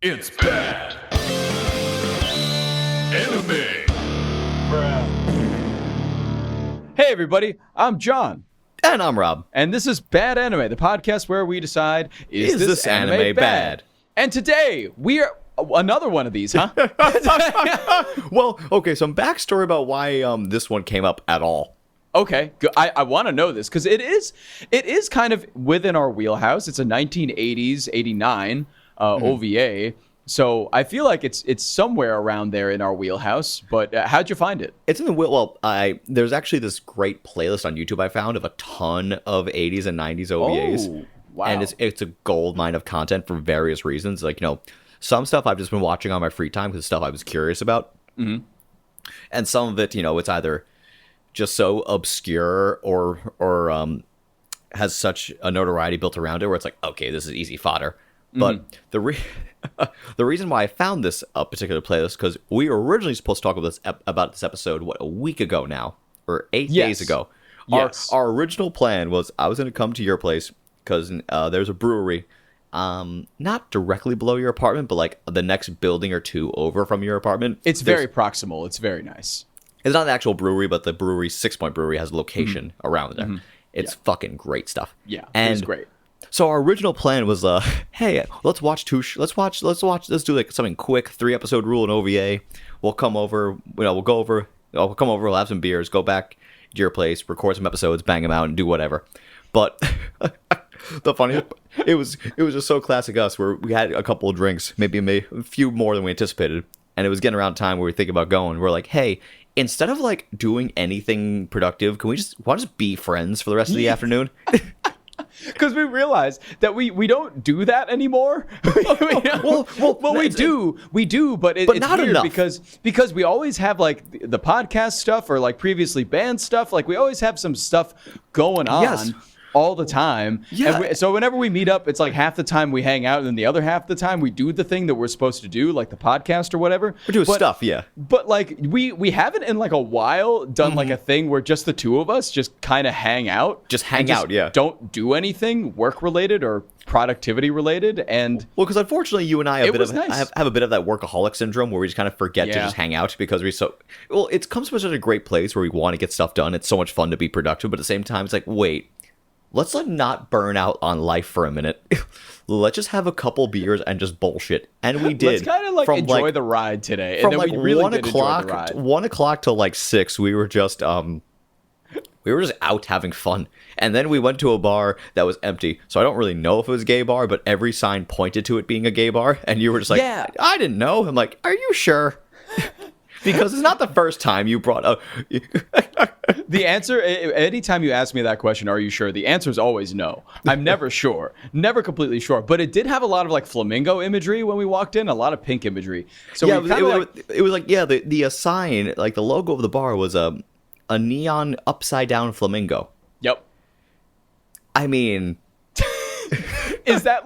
It's bad. Anime. Hey everybody, I'm John. And I'm Rob. And this is Bad Anime, the podcast where we decide, is this anime bad? And today, we are another one of these, huh? Well, okay, some backstory about why this one came up at all. Okay, I want to know this, because it is kind of within our wheelhouse. It's a 1980s, 89 OVA. So I feel like it's somewhere around there in our wheelhouse, but how'd you find it? It's in the there's actually this great playlist on YouTube I found of a ton of 80s and 90s OVAs. Oh, wow. And it's a gold mine of content for various reasons. Like, some stuff I've just been watching on my free time because stuff I was curious about. Mm-hmm. And some of it, it's either just so obscure or has such a notoriety built around it where it's like, okay, this is easy fodder. But the reason why I found this particular playlist, because we were originally supposed to talk about this episode, a week ago now, or 8 days ago. Yes. Our original plan was I was going to come to your place because there's a brewery not directly below your apartment, but like the next building or two over from your apartment. It's very proximal. It's very nice. It's not an actual brewery, but the brewery, 6 Point Brewery, has a location around there. Mm-hmm. It's fucking great stuff. Yeah, and it's great. So our original plan was, hey, let's do like something quick, 3-episode rule in OVA. We'll come over, we'll come over, we'll have some beers, go back to your place, record some episodes, bang them out, and do whatever. But the funny, it was just so classic us, where we had a couple of drinks, maybe a few more than we anticipated, and it was getting around time where we think about going. We're like, hey, instead of like doing anything productive, can we just be friends for the rest of the afternoon? Because we realized that we don't do that anymore. We do, but it's not weird enough. because we always have like the podcast stuff or like previously banned stuff. Like we always have some stuff going on all the time. Yeah. And so whenever we meet up, it's like half the time we hang out, and then the other half the time we do the thing that we're supposed to do, like the podcast or whatever. We're doing stuff, yeah. But like we haven't in like a while done like a thing where just the two of us just kind of hang out. Just hang out, yeah. Don't do anything work related or productivity related. And because unfortunately you and I have nice. a bit of that workaholic syndrome where we just kind of forget to just hang out because it comes from such a great place where we want to get stuff done. It's so much fun to be productive, but at the same time it's like, wait, let's not burn out on life for a minute. Let's just have a couple beers and just bullshit. And we did. Let's kind of enjoy the ride today. From and then we really did enjoy the ride. 1 o'clock till 6, we were just out having fun. And then we went to a bar that was empty. So I don't really know if it was a gay bar, but every sign pointed to it being a gay bar. And you were just like, yeah. I didn't know. I'm like, are you sure? Because it's not the first time you brought up. The answer, anytime you ask me that question, are you sure? The answer is always no. I'm never sure. Never completely sure. But it did have a lot of flamingo imagery when we walked in, a lot of pink imagery. So yeah, it was the sign, like the logo of the bar was a neon upside down flamingo. Yep. I mean, is that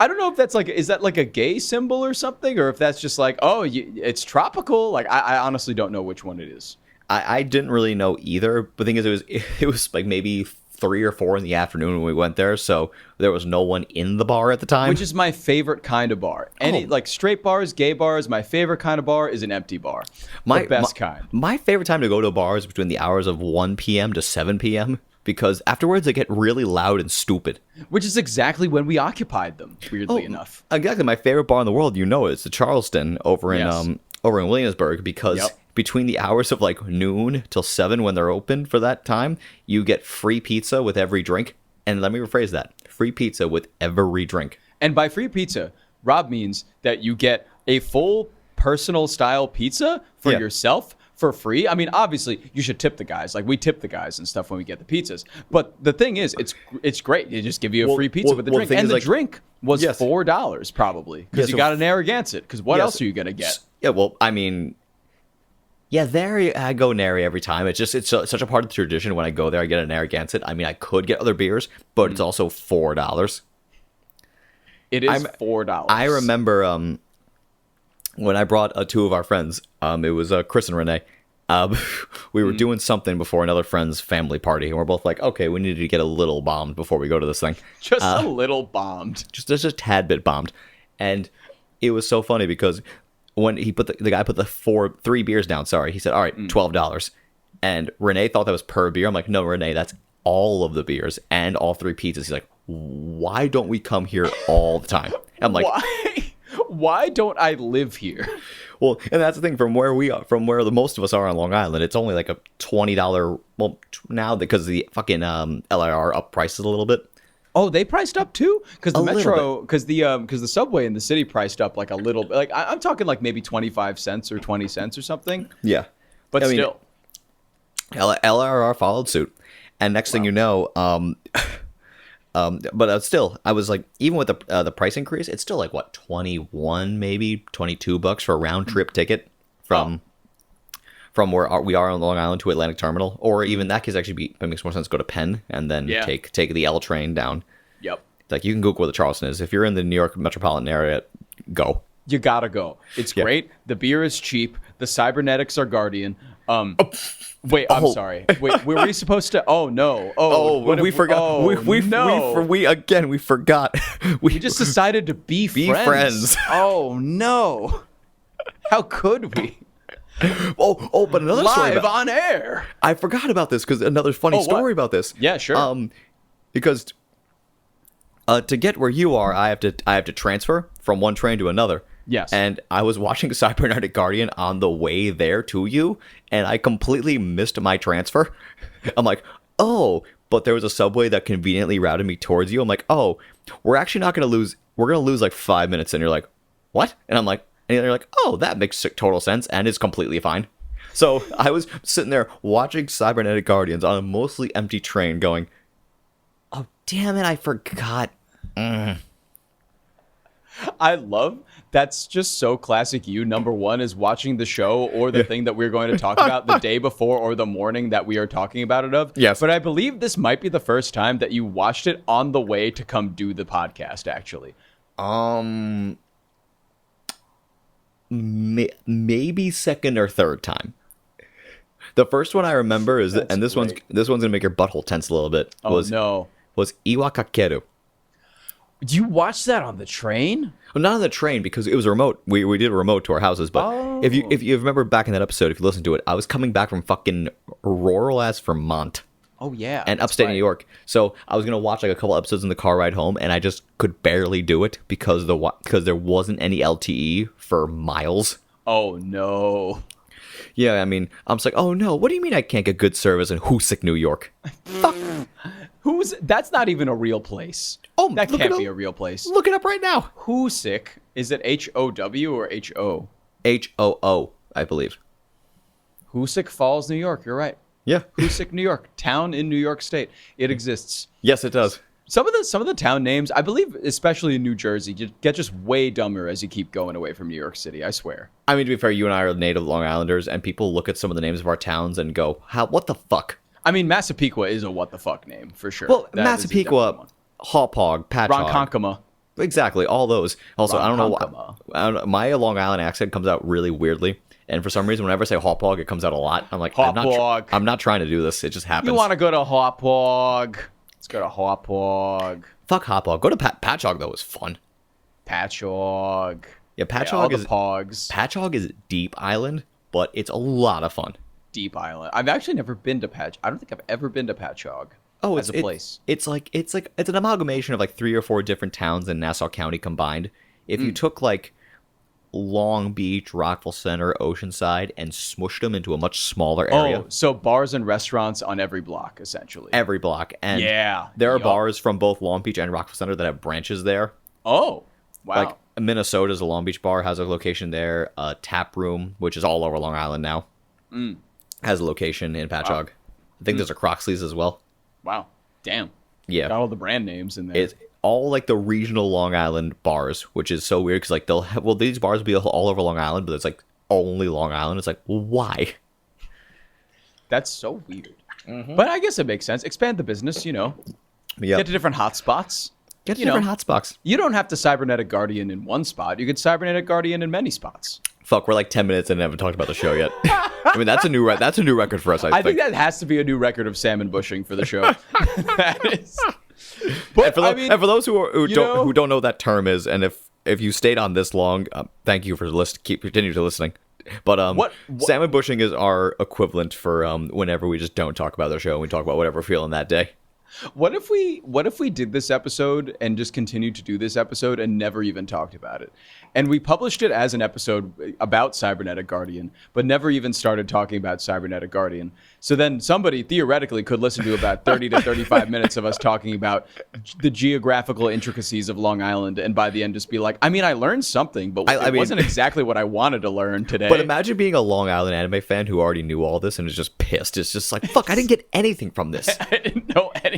I don't know if that's is that a gay symbol or something, or if that's just it's tropical? I honestly don't know which one it is. I didn't really know either. But the thing is, it was maybe 3 or 4 in the afternoon when we went there, so there was no one in the bar at the time. Which is my favorite kind of bar. Straight bars, gay bars, my favorite kind of bar is an empty bar. The best kind. My favorite time to go to a bar is between the hours of 1 p.m. to 7 p.m. because afterwards they get really loud and stupid. Which is exactly when we occupied them, weirdly enough. Exactly. My favorite bar in the world, is the Charleston over in Williamsburg, because between the hours of noon till 7 when they're open for that time, you get free pizza with every drink. And let me rephrase that. Free pizza with every drink. And by free pizza, Rob means that you get a full personal style pizza for yourself for free. I mean, obviously, you should tip the guys. We tip the guys and stuff when we get the pizzas. But the thing is, it's great. They just give you a free pizza with the drink. And the drink was $4 probably because you got an Narragansett. Because what else are you going to get? Yeah, well, I mean... Yeah, I go nary every time. It's such a part of the tradition. When I go there, I get a Narragansett. I mean, I could get other beers, but it's also $4. It is $4. I remember when I brought 2 of our friends. It was Chris and Renee. We were doing something before another friend's family party, and we're both like, okay, we need to get a little bombed before we go to this thing. Just a little bombed. Just a tad bit bombed. And it was so funny because when he put the guy put the 3 beers down, sorry, he said, all right, $12. And Renee thought that was per beer. I'm like, no, Renee, that's all of the beers and all 3 pizzas. He's like, why don't we come here all the time? I'm like, why don't I live here? Well, and that's the thing, from where the most of us are on Long Island, it's only like a $20. Well, now because the fucking LIR up prices a little bit. Oh, they priced up too? Because the metro, because the subway in the city priced up like a little bit. Like I'm talking like maybe 25 cents or 20 cents or something. Yeah, but still, LIR followed suit, and next thing you know, but still, I was like, even with the price increase, it's still like what, 21, maybe $22 for a round trip ticket from where we are on Long Island to Atlantic Terminal, or even in that case, actually, it makes more sense to go to Penn and then take the L train down. Yep. Like, you can Google where the Charleston is. If you're in the New York metropolitan area, go. You gotta go. It's great. The beer is cheap. The cybernetics are Guardian. Wait, I'm sorry. Wait, were we supposed to? Oh no. We forgot. Oh, We forgot. We just decided to be friends. Oh no. How could we? But another story live on air. I forgot about this because another funny story about this. Yeah, sure. Because to get where you are, I have to transfer from one train to another. Yes. And I was watching Cybernetic Guardian on the way there to you, and I completely missed my transfer. I'm like, oh, but there was a subway that conveniently routed me towards you. I'm like, oh, we're actually not going to lose. We're going to lose like 5 minutes. And you're like, what? And I'm like, and you're like, oh, that makes total sense and is completely fine. So I was sitting there watching Cybernetic Guardians on a mostly empty train going, oh, damn it, I forgot. I love that's just so classic you. Number one is watching the show or the thing that we're going to talk about the day before or the morning that we are talking about it of. Yes. But I believe this might be the first time that you watched it on the way to come do the podcast, actually. Maybe second or third time. The first one I remember is and this one's gonna make your butthole tense a little bit. Was Iwakakeru. Did you watch that on the train? Well, not on the train because it was a remote. We did a remote to our houses, but if you remember back in that episode, if you listen to it, I was coming back from fucking rural ass Vermont. Oh yeah, and upstate New York. So I was gonna watch like a couple episodes in the car ride home, and I just could barely do it because there wasn't any LTE for miles. Oh no. Yeah, I mean, I'm just like, oh no, what do you mean I can't get good service in Hoosick, New York? Fuck. That's not even a real place. Oh, that can't be a real place. Look it up right now. Hoosick, is it H-O-W or H-O? H-O-O, I believe. Hoosick Falls, New York. You're right. Yeah. Hoosick, New York. Town in New York State. It exists. Yes, it does. Some of the town names, I believe, especially in New Jersey, get just way dumber as you keep going away from New York City. I swear. I mean, to be fair, you and I are native Long Islanders, and people look at some of the names of our towns and go, what the fuck? I mean, Massapequa is a what the fuck name, for sure. Well, Massapequa, Hauppauge, Patchogue. Ronkonkoma. Exactly, all those. Also, I don't know, my Long Island accent comes out really weirdly. And for some reason, whenever I say Hauppauge, it comes out a lot. I'm like, Hauppauge. I'm not trying to do this. It just happens. You want to go to Hauppauge. Let's go to Hauppauge. Fuck Hauppauge. Go to Patchogue, though. It's fun. Patchogue. Yeah, Patchogue is... Pogs. Patchogue is Deep Island, but it's a lot of fun. Deep Island. I've actually never been to Patchogue. I don't think I've ever been to Patchogue. Oh, it's a place. It's an amalgamation of like 3 or 4 different towns in Nassau County combined. If you took like Long Beach, Rockville Center, Oceanside, and smushed them into a much smaller area. Oh, so bars and restaurants on every block, essentially. Every block. And yeah, there are bars from both Long Beach and Rockville Center that have branches there. Oh, wow. Like Minnesota's a Long Beach bar, has a location there. Tap Room, which is all over Long Island now, has a location in Patchogue. Wow. I think there's a Croxley's as well. Wow. Damn. Yeah. Got all the brand names in there. It's all like the regional Long Island bars, which is so weird because like they'll have, these bars will be all over Long Island, but it's like only Long Island. It's like, why? That's so weird. But I guess it makes sense. Expand the business, you know. Yep. Get to different hotspots. Get to different hotspots. You don't have to Cybernetic Guardian in one spot. You could Cybernetic Guardian in many spots. Fuck, we're like 10 minutes and haven't talked about the show yet. I mean, that's a new record for us. I think that has to be a new record of salmon bushing for the show. That is. But and for those who don't know what that term is, and if if you stayed on this long, thank you for continue to listening. But What- salmon bushing is our equivalent for whenever we just don't talk about the show and we talk about whatever we're feeling that day. What if we did this episode and just continued to do this episode and never even talked about it? And we published it as an episode about Cybernetic Guardian, but never even started talking about Cybernetic Guardian. So then somebody theoretically could listen to about 30 to 35 minutes of us talking about the geographical intricacies of Long Island, and by the end just be like, I mean, I learned something, but it wasn't exactly what I wanted to learn today. But imagine being a Long Island anime fan who already knew all this and is just pissed. It's just like, fuck, I didn't get anything from this. I didn't know anything.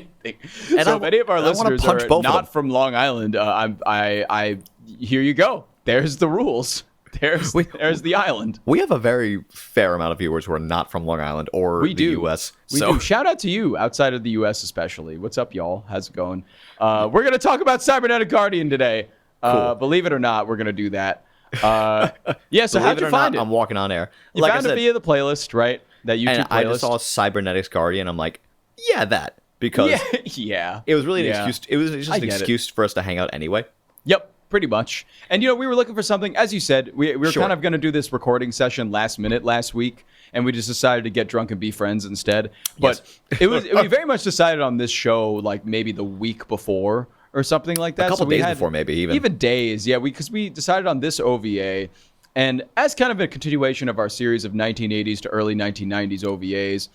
And So if any of our listeners punch are both of them. not from Long Island, I here you go. There's the rules. There's the island. We have a very fair amount of viewers who are not from Long Island or We the do. U.S. We So do. Shout out to you outside of the U.S. especially. What's up, y'all? How's it going? We're going to talk about Cybernetic Guardian today. Cool. Believe it or not, we're going to do that. Yeah, so believe how'd it you or find not, it? I'm walking on air. You Like found I it said, via the playlist, right? That YouTube and playlist. I just saw Cybernetics Guardian. I'm like, yeah, that. Because yeah. it was really an Yeah. excuse. It was just I an get it. excuse for us to hang out anyway. Yep, pretty much. And, we were looking for something. As you said, we were Sure. kind of going to do this recording session last minute last week, and we just decided to get drunk and be friends instead. But we very much decided on this show like maybe the week before or something like that. A couple So we days had before, maybe, even days. Yeah, because we decided on this OVA. And as kind of a continuation of our series of 1980s to early 1990s OVAs,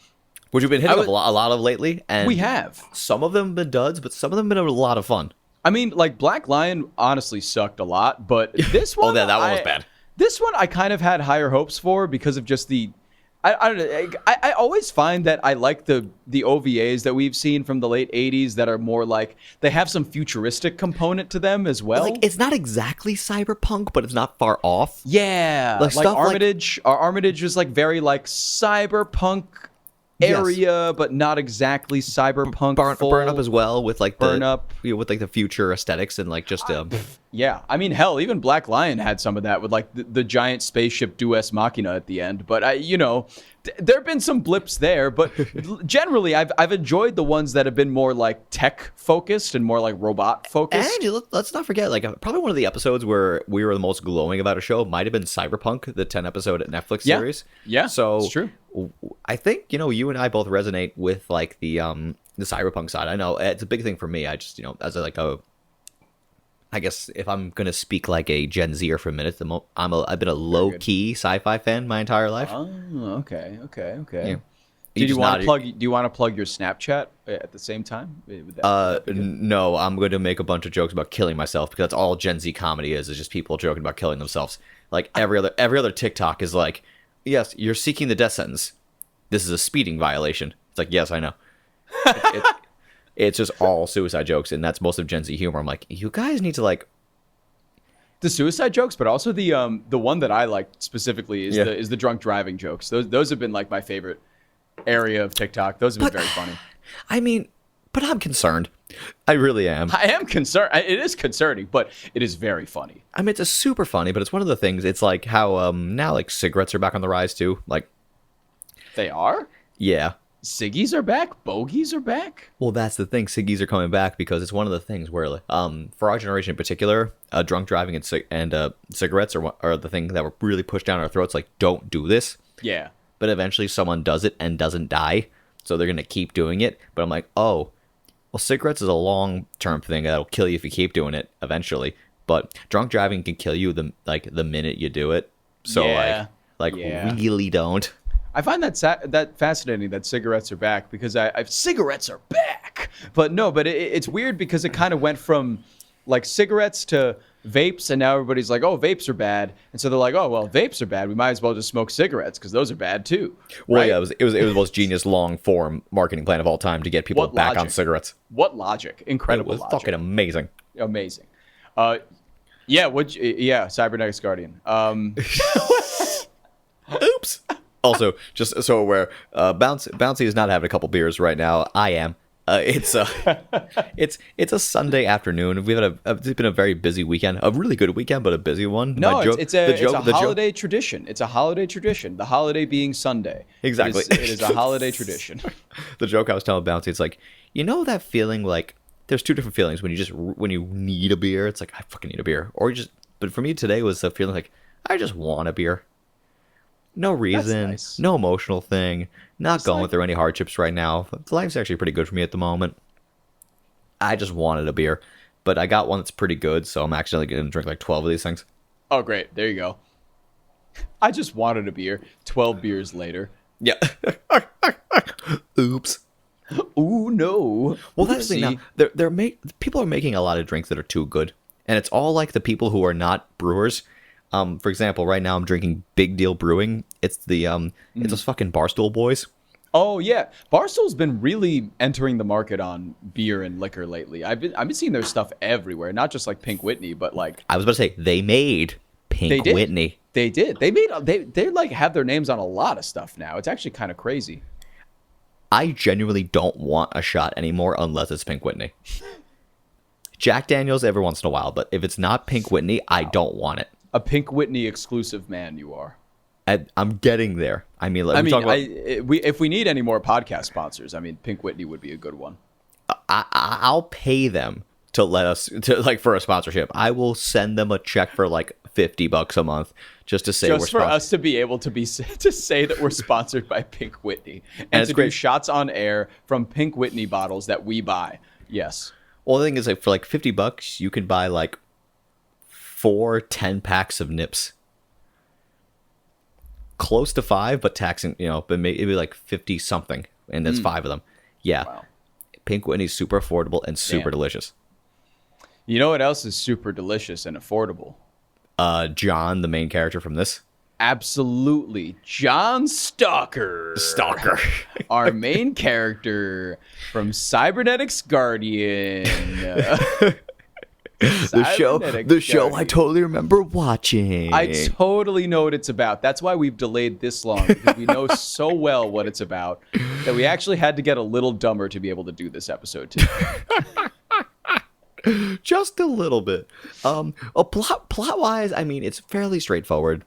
Which we've been hitting up a lot of lately. And we have. some of them have been duds, but some of them have been a lot of fun. I mean, like Black Lion honestly sucked a lot, but this one, that one was bad. This one I kind of had higher hopes for because of just the. I don't know. I always find that I like the OVAs that we've seen from the late '80s that are more like they have some futuristic component to them as well. Like, it's not exactly cyberpunk, but it's not far off. Yeah, Like like stuff like- Armitage. Our Armitage was like very like cyberpunk area, but not exactly cyberpunk. Burn up as well with like Burn Up. with like the future aesthetics and like just Yeah, I mean, hell, even Black Lion had some of that with like the giant spaceship Deus Machina at the end. But there have been some blips there. But generally, I've enjoyed the ones that have been more like tech focused and more like robot focused. And let's not forget, like probably one of the episodes where we were the most glowing about a show might have been Cyberpunk, the 10-episode Netflix series. Yeah, so it's true. I think you and I both resonate with like the cyberpunk side. I know it's a big thing for me. I just as I guess if I'm gonna speak like a Gen Zer for a minute, I've been a low key sci-fi fan my entire life. Oh, okay. Yeah. Do you just want to nodded. plug your Snapchat at the same time? Would that- No, I'm going to make a bunch of jokes about killing myself because that's all Gen Z comedy is just people joking about killing themselves. Like every other TikTok is like, yes, you're seeking the death sentence. This is a speeding violation. It's like, yes, I know. It's just all suicide jokes, and that's most of Gen Z humor. I'm like, you guys need to like. The suicide jokes, but also the one that I like specifically is Yeah. the drunk driving jokes. Those have been like my favorite area of TikTok. Those have been very funny. I mean, but I'm concerned. I really am. I am concerned. It is concerning, but it is very funny. I mean, it's a super funny, but it's one of the things. It's like how now like cigarettes are back on the rise too. Like, They are? yeah. Ciggies are back? Bogies are back? Well, that's the thing. Ciggies are coming back because it's one of the things where, for our generation in particular, drunk driving and cigarettes are the thing that were really pushed down our throats. Like, don't do this. Yeah. But eventually, someone does it and doesn't die, so they're gonna keep doing it. But I'm like, oh, well, cigarettes is a long-term thing that'll kill you if you keep doing it eventually. But drunk driving can kill you the minute you do it. So Yeah. Yeah. Really don't. I find that fascinating that cigarettes are back because cigarettes are back. But no, it's weird because it kind of went from like cigarettes to vapes, and now everybody's like, oh, vapes are bad, and so they're like, oh, well, vapes are bad. We might as well just smoke cigarettes because those are bad too. Well, right? yeah, it was the most genius long form marketing plan of all time to get people What back on logic? cigarettes. What logic? It Incredible was logic. fucking amazing. Amazing. Cybernetics Guardian. Oops. Also, just so aware, Bouncy is not having a couple beers right now. I am. It's a Sunday afternoon. It's been a very busy weekend, a really good weekend, but a busy one. No, My joke- it's a the joke- holiday tradition. It's a holiday tradition. The holiday being Sunday. Exactly. It is a holiday tradition. The joke I was telling Bouncy, it's like, that feeling like there's two different feelings when you need a beer. It's like I fucking need a beer, or But for me today was the feeling like I just want a beer. No reason, nice. no emotional thing, not It's going like- through any hardships right now. Life's actually pretty good for me at the moment. I just wanted a beer, but I got one that's pretty good, so I'm actually going to drink like 12 of these things. Oh, great. There you go. I just wanted a beer. 12 beers later. Yeah. Oops. Ooh, no. Well, that's the thing now. People are making a lot of drinks that are too good, and it's all like the people who are not brewers. For example, right now I'm drinking Big Deal Brewing. It's the it's those fucking Barstool boys. Oh yeah, Barstool's been really entering the market on beer and liquor lately. I've been seeing their stuff everywhere, not just like Pink Whitney, but like I was about to say they made Pink did. Whitney. They did. They like have their names on a lot of stuff now. It's actually kind of crazy. I genuinely don't want a shot anymore unless it's Pink Whitney. Jack Daniels every once in a while, but if it's not Pink Whitney, I don't want it. A Pink Whitney exclusive man, you are. I'm getting there. I mean, if we need any more podcast sponsors, I mean, Pink Whitney would be a good one. I'll pay them to let us for a sponsorship. I will send them a check for like $50 a month just to say we're for us to be able to say that we're sponsored by Pink Whitney and to do shots on air from Pink Whitney bottles that we buy. Yes. Well, the thing is, like for like $50, you can buy like 4 10-packs of nips. Close to 5, but taxing, but maybe like 50 something, and that's 5 of them. Yeah. Wow. Pink Whitney's super affordable and super delicious. You know what else is super delicious and affordable? John, the main character from this. Absolutely. John Stalker. Our main character from Cybernetics Guardian. The show I totally remember watching. I totally know what it's about. That's why we've delayed this long, because we know so well what it's about that we actually had to get a little dumber to be able to do this episode today. Just a little bit. Plot wise, I mean, it's fairly straightforward.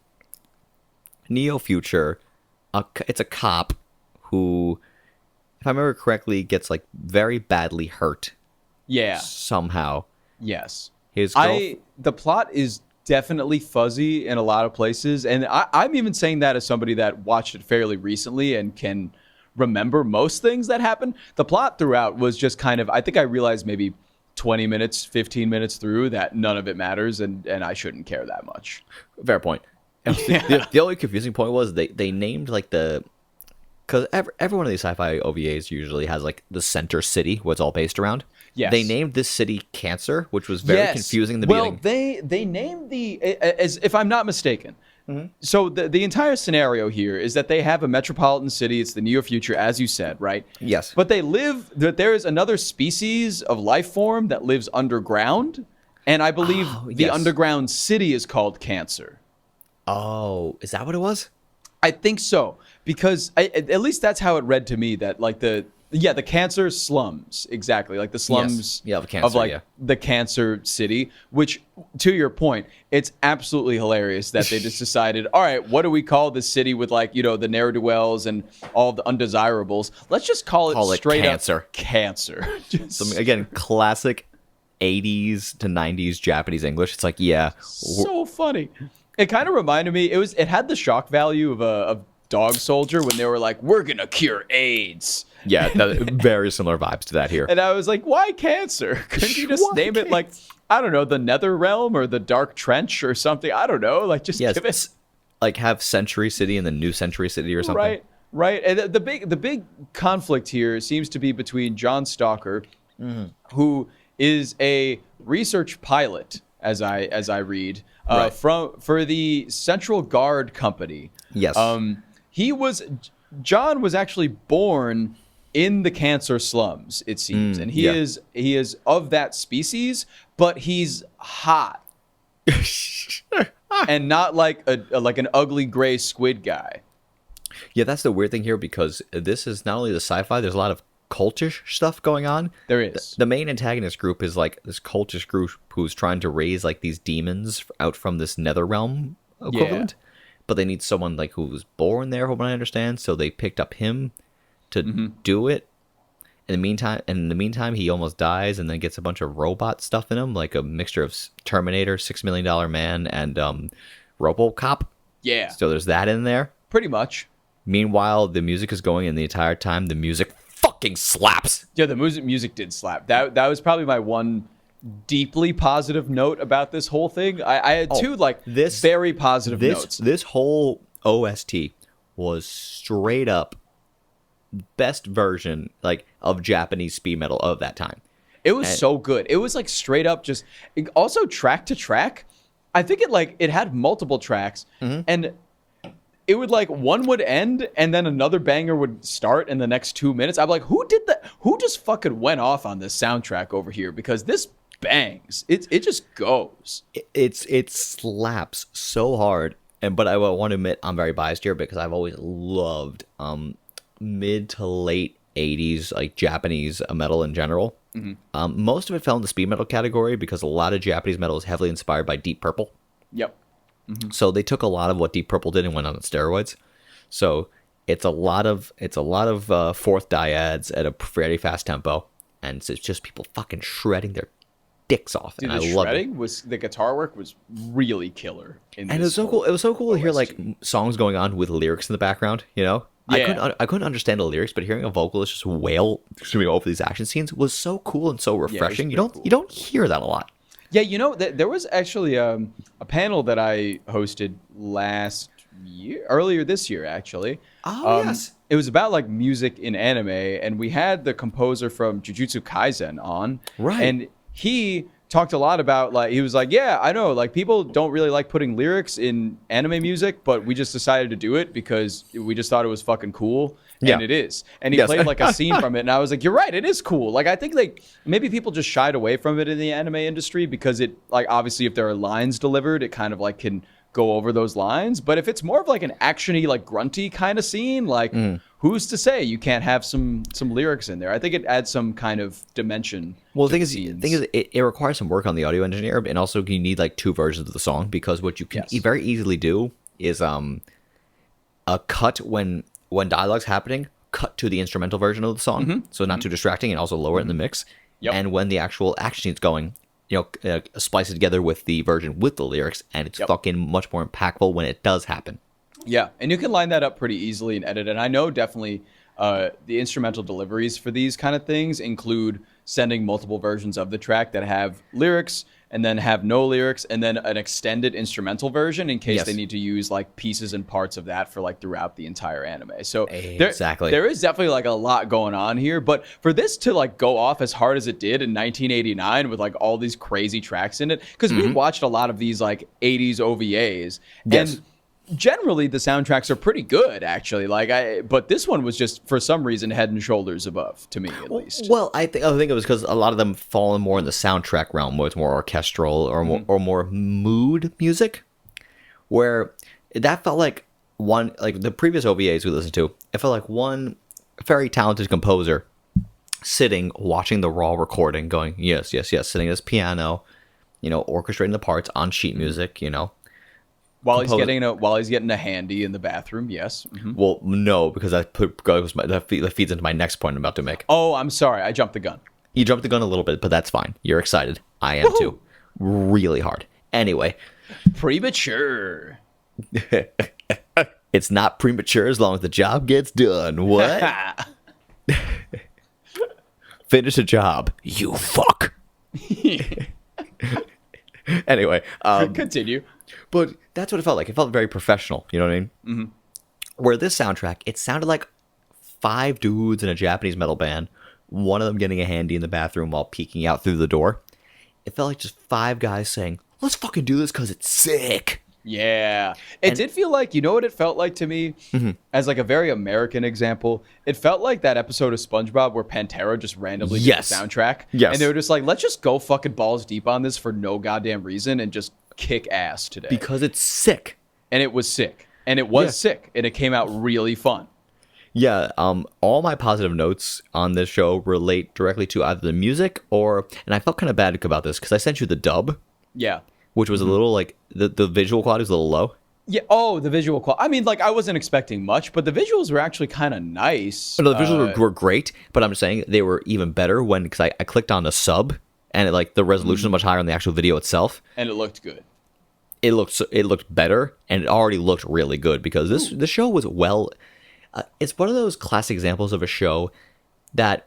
Neo Future, it's a cop who, if I remember correctly, gets like very badly hurt. Yeah. Somehow. Yes. The plot is definitely fuzzy in a lot of places, and I'm even saying that as somebody that watched it fairly recently and can remember most things that happened. The plot throughout was just kind of, I think I realized maybe 20 minutes, 15 minutes through that none of it matters, and I shouldn't care that much. Fair point. The only confusing point was they named like because every one of these sci-fi OVAs usually has like the center city, what it's all based around. Yes. They named this city Cancer, which was very confusing in the beginning. Well, they named as if I'm not mistaken. Mm-hmm. So the entire scenario here is that they have a metropolitan city. It's the Neo Future, as you said, right? Yes. But there is another species of life form that lives underground, and I believe the underground city is called Cancer. Oh, is that what it was? I think so, because at least that's how it read to me, that like the Cancer slums, exactly, like the slums of Cancer, of like the Cancer city, which, to your point, it's absolutely hilarious that they just decided, all right, what do we call this city with like, the ne'er-do-wells and all the undesirables? Let's just call it straight Cancer. Up Cancer. So, again, classic 80s to 90s Japanese English. It's like, so funny. It kind of reminded me, it had the shock value of a Dog Soldier when they were like, we're gonna cure AIDS. Yeah, very similar vibes to that here. And I was like, why Cancer? Couldn't you just name it like, I don't know, the Nether Realm or the Dark Trench or something? I don't know. Like, just give it, like, have Century City and the New Century City or something. Right. And the big conflict here seems to be between John Stalker, who is a research pilot, as I read, for the Central Guard Company. Yes. John was actually born in the Cancer slums, it seems, and he is of that species, but he's hot and not like an ugly gray squid guy. Yeah, that's the weird thing here, because this is not only the sci-fi, there's a lot of cultish stuff going on. There is. The main antagonist group is like this cultish group who's trying to raise like these demons out from this nether realm equivalent. Yeah. But they need someone like who was born there, from what I understand. So they picked up him to do it. In the meantime, he almost dies and then gets a bunch of robot stuff in him, like a mixture of Terminator, $6 Million Man, and RoboCop. Yeah, So there's that in there. pretty much. Meanwhile, the music is going, and the entire time the music fucking slaps. Yeah, the music did slap. That was probably my one deeply positive note about this whole thing. I had two very positive notes. This whole OST was straight up best version of Japanese speed metal of that time. It was so good. It was straight up just also track to track. I think it had multiple tracks and it would one would end and then another banger would start in the next 2 minutes. I'm like, who did that? Who just fucking went off on this soundtrack over here? Because this bangs. It just goes. It slaps so hard. But I want to admit I'm very biased here because I've always loved mid to late 80s Japanese metal in general. Most of it fell in the speed metal category because a lot of Japanese metal is heavily inspired by Deep Purple. Yep. So they took a lot of what Deep Purple did and went on steroids. So it's a lot of fourth dyads at a very fast tempo, and it's just people fucking shredding their dicks off. Dude, and the I love shredding it. was the guitar work was really killer. And it was so cool. It was so cool to hear songs going on with lyrics in the background. Yeah. I couldn't understand the lyrics, but hearing a vocalist just wail over these action scenes was so cool and so refreshing. You don't hear that a lot. Yeah, there was actually a panel that I hosted earlier this year, actually. Oh, yes. It was about music in anime, and we had the composer from Jujutsu Kaisen on. Right. And he talked a lot about he was like, yeah, I know, people don't really like putting lyrics in anime music, but we just decided to do it because we just thought it was fucking cool. And it is. And he played a scene from it, and I was like, you're right, it is cool. I think maybe people just shied away from it in the anime industry because it obviously if there are lines delivered, it kind of can go over those lines. But if it's more of an actiony, grunty kind of scene, who's to say you can't have some lyrics in there? I think it adds some kind of dimension. Well, the thing is, it requires some work on the audio engineer, and also you need two versions of the song because what you can very easily do is a cut when dialogue's happening, cut to the instrumental version of the song, so not too distracting, and also lower it in the mix. Yep. And when the actual action scene's going, splice it together with the version with the lyrics, and it's fucking much more impactful when it does happen. Yeah, and you can line that up pretty easily and edit. And I know definitely the instrumental deliveries for these kind of things include sending multiple versions of the track that have lyrics and then have no lyrics and then an extended instrumental version in case they need to use pieces and parts of that for throughout the entire anime. So exactly. there is definitely a lot going on here. But for this to go off as hard as it did in 1989 with all these crazy tracks in it, because we watched a lot of these 80s OVAs and generally the soundtracks are pretty good actually but this one was just for some reason head and shoulders above to me at least. Well, I think it was because a lot of them fall more in the soundtrack realm where it's more orchestral or more mood music, where that felt like one the previous OVAs we listened to, it felt like one very talented composer sitting watching the raw recording going yes, sitting at his piano, orchestrating the parts on sheet music, While he's getting a handy in the bathroom, yes. Well, no, because that feeds into my next point I'm about to make. Oh, I'm sorry, I jumped the gun. You jumped the gun a little bit, but that's fine. You're excited. I am too. Really hard. Anyway. Premature. It's not premature as long as the job gets done. What? Finish a job. You fuck. Anyway. Continue. But that's what it felt like. It felt very professional. You know what I mean? Where this soundtrack, it sounded like 5 dudes in a Japanese metal band, one of them getting a handy in the bathroom while peeking out through the door. It felt like just 5 guys saying, let's fucking do this because it's sick. Yeah. It did feel like, you know what it felt like to me? As a very American example, it felt like that episode of SpongeBob where Pantera just randomly did the soundtrack. Yes. And they were just let's just go fucking balls deep on this for no goddamn reason and just kick ass today. Because it's sick. And it was sick. And it was sick. And it came out really fun. Yeah, all my positive notes on this show relate directly to either the music and I felt kind of bad about this because I sent you the dub. Yeah. Which was a little the visual quality was a little low. Yeah. Oh, the visual quality. I mean, like, I wasn't expecting much, but the visuals were actually kind of nice. No, the visuals were great, but I'm just saying they were even better when, because I clicked on the sub, and the resolution is much higher on the actual video itself. And it looked good. It looked better, and it already looked really good, because the show was it's one of those classic examples of a show that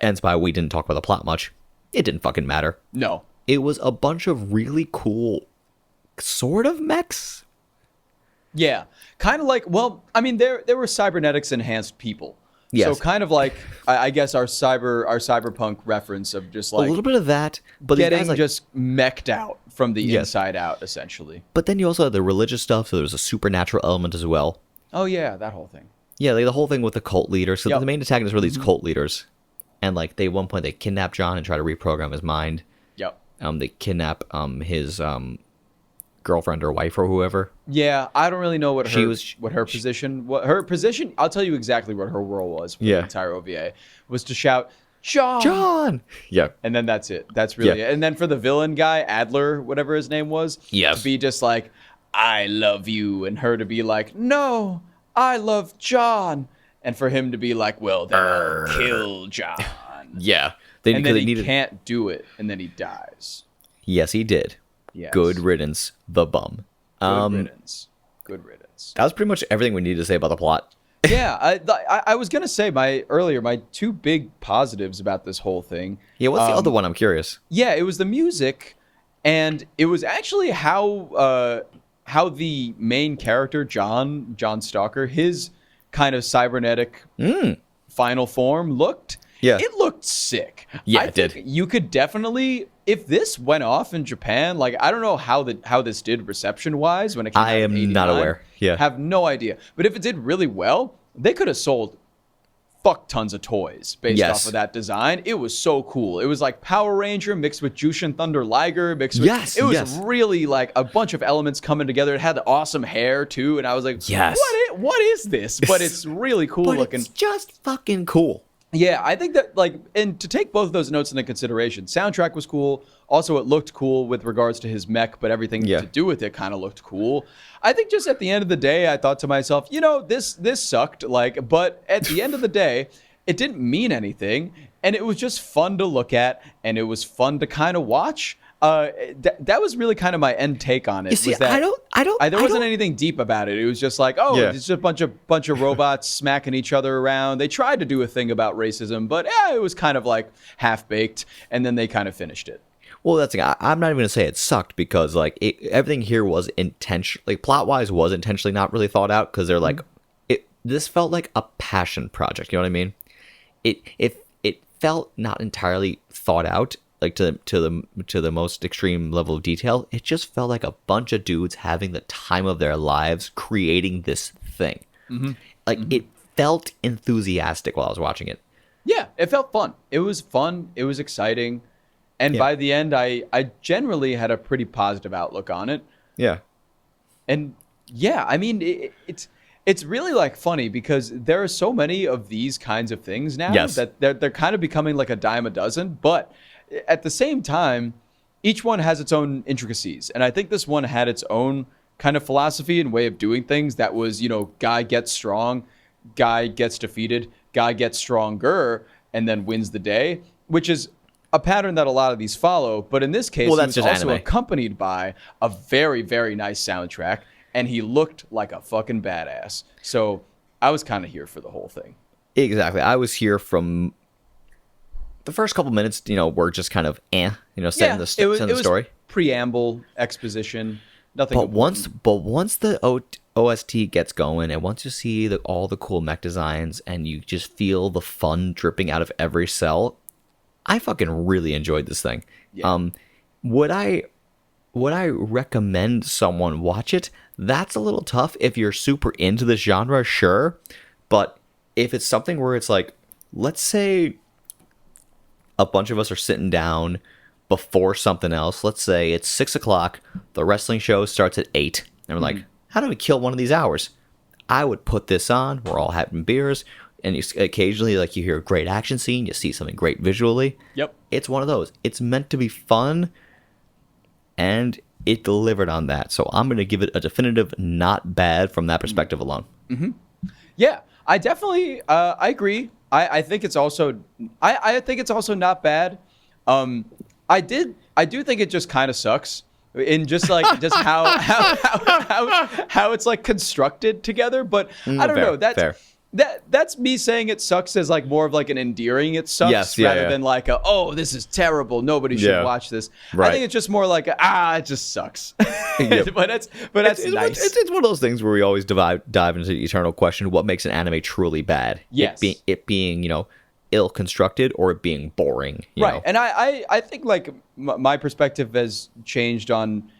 ends by, we didn't talk about the plot much. It didn't fucking matter. No. It was a bunch of really cool sort of mechs. Yeah. Kind of like, well, I mean, there were cybernetics enhanced people. Yes. So kind of like, I guess our cyberpunk reference of just like A little bit of that, but these getting guys, like, just mech'd out from the inside out, essentially. But then you also had the religious stuff, so there was a supernatural element as well. Oh yeah, that whole thing. Yeah, like the whole thing with the cult leaders. So Yep. the main antagonists were these cult leaders, and like at one point they kidnap John and try to reprogram his mind. Yep. They kidnap his girlfriend or wife or whoever. Yeah, I don't really know what She her was- position. What her position? I'll tell you exactly what her role was for Yeah. the entire OVA was to shout John. John. Yeah. And then that's it. That's really Yeah. it. And then for the villain guy, Adler, whatever his name was, Yes. to be just like, I love you, and her to be like, no, I love John, and for him to be like, well, then I'll kill John. Yeah. And then they he needed. can't do it, and then he dies. Yes, he did. Yes. Good riddance, the bum. Good riddance. Good riddance. That was pretty much everything we needed to say about the plot. Yeah, I was gonna say my two big positives about this whole thing. Yeah, what's the other one? I'm curious. Yeah, it was the music, and it was actually how the main character John Stalker, his kind of cybernetic final form looked. Yeah. It looked sick. Yeah, I it did. think you could definitely, if this went off in Japan, like I don't know how this did reception wise when it came out I in am not 89. aware. Yeah. Have no idea. But if it did really well, they could have sold fuck tons of toys based Yes. off of that design. It was so cool. It was like Power Ranger mixed with Jushin Thunder Liger mixed with Yes, it was yes. really like a bunch of elements coming together. It had the awesome hair too, and I was like, Yes. what is this? But it's really cool But looking. it's just fucking cool. Yeah, I think that, like, and to take both of those notes into consideration, soundtrack was cool. Also, it looked cool with regards to his mech, but everything Yeah. to do with it kind of looked cool. I think just at the end of the day, I thought to myself, this sucked. Like, but at the end of the day, it didn't mean anything, and it was just fun to look at, and it was fun to kind of watch. That was really kind of my end take on it. You see, was that there wasn't don't- anything deep about it. It was just like, oh, Yeah. it's just a bunch of robots smacking each other around. They tried to do a thing about racism, but it was kind of like half baked, and then they kind of finished it. Well, that's the thing. I'm not even gonna say it sucked, because like everything here was intentionally, like plot wise, was intentionally not really thought out, because they're like, this felt like a passion project. You know what I mean? It felt not entirely thought out, like to the most extreme level of detail. It just felt like a bunch of dudes having the time of their lives creating this thing. Like it felt enthusiastic while I was watching it. Yeah, it felt fun. It was fun. It was exciting. And Yeah. by the end, I generally had a pretty positive outlook on it. Yeah. And yeah, I mean, it's really like funny because there are so many of these kinds of things now Yes. that they're kind of becoming like a dime a dozen. But at the same time, each one has its own intricacies. And I think this one had its own kind of philosophy and way of doing things that was, guy gets strong, guy gets defeated, guy gets stronger, and then wins the day, which is a pattern that a lot of these follow. But in this case, Well, he that's was just also anime. accompanied by a very, very nice soundtrack, and he looked like a fucking badass. So I was kind of here for the whole thing. Exactly. I was here from the first couple minutes. Were just kind of setting the story. Preamble, exposition, nothing. But once the OST gets going, and once you see all the cool mech designs, and you just feel the fun dripping out of every cell, I fucking really enjoyed this thing. Yeah. Would I recommend someone watch it? That's a little tough. If you're super into this genre, sure. But if it's something where it's like, let's say a bunch of us are sitting down before something else. Let's say it's 6:00. The wrestling show starts at 8. And we're like, how do we kill one of these hours? I would put this on. We're all having beers. And occasionally, like, you hear a great action scene. You see something great visually. Yep. It's one of those. It's meant to be fun. And it delivered on that. So I'm going to give it a definitive not bad from that perspective alone. Yeah, I definitely I agree. I think it's also I think it's also not bad. I do think it just kind of sucks in just like just how it's like constructed together. But I don't know. That's me saying it sucks as like more of like an endearing it sucks rather than like oh, this is terrible, nobody should watch this. Right. I think it's just more like it just sucks. But that's nice. It's one of those things where we always dive into the eternal question: what makes an anime truly bad? Yes, it being ill constructed or it being boring. You know? And I think like my perspective has changed on.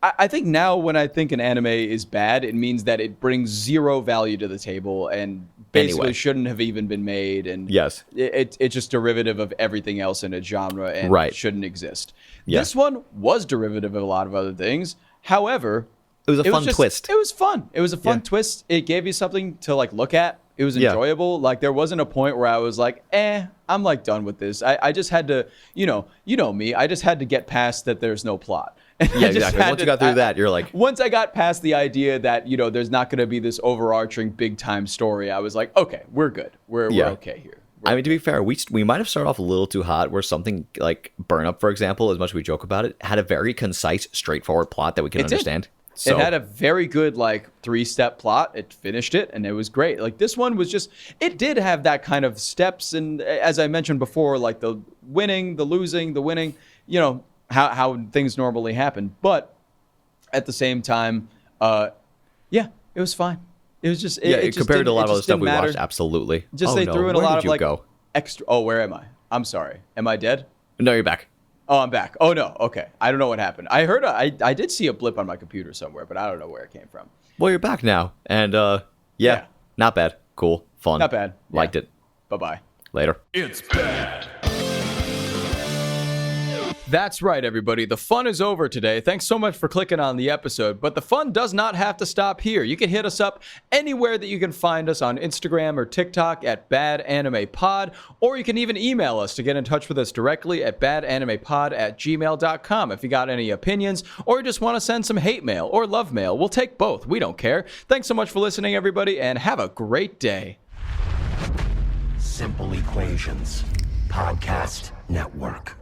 I think now when I think an anime is bad, it means that it brings zero value to the table and basically shouldn't have even been made. And it's just derivative of everything else in a genre and shouldn't exist. Yeah. This one was derivative of a lot of other things. However, it was a fun twist. It was fun. It was a fun twist. It gave you something to like look at. It was enjoyable. Like there wasn't a point where I was like, I'm like done with this. I just had to, you know me. I just had to get past that there's no plot. Yeah, exactly. Once you got through that, you're like... Once I got past the idea that, there's not going to be this overarching big-time story, I was like, okay, we're good. We're okay here. I mean, to be fair, we might have started off a little too hot, where something like Burn Up, for example, as much as we joke about it, had a very concise, straightforward plot that we can understand. So. It had a very good, like, 3-step plot. It finished it, and it was great. Like, this one was just... It did have that kind of steps, and as I mentioned before, like, the winning, the losing, the winning, how things normally happen. But at the same time, it was fine. It was just... It compared to a lot of other stuff we watched, absolutely. Just they threw in a lot of, like, extra... Oh, where am I? I'm sorry. Am I dead? No, you're back. Oh, I'm back. Oh, no. Okay. I don't know what happened. I heard... I did see a blip on my computer somewhere, but I don't know where it came from. Well, you're back now. And, not bad. Cool. Fun. Not bad. Liked it. Bye-bye. Later. It's bad. That's right, everybody. The fun is over today. Thanks so much for clicking on the episode, but the fun does not have to stop here. You can hit us up anywhere that you can find us on Instagram or TikTok at badanimepod, or you can even email us to get in touch with us directly at badanimepod@gmail.com if you got any opinions or you just want to send some hate mail or love mail. We'll take both. We don't care. Thanks so much for listening, everybody, and have a great day. Simple Equations Podcast Network.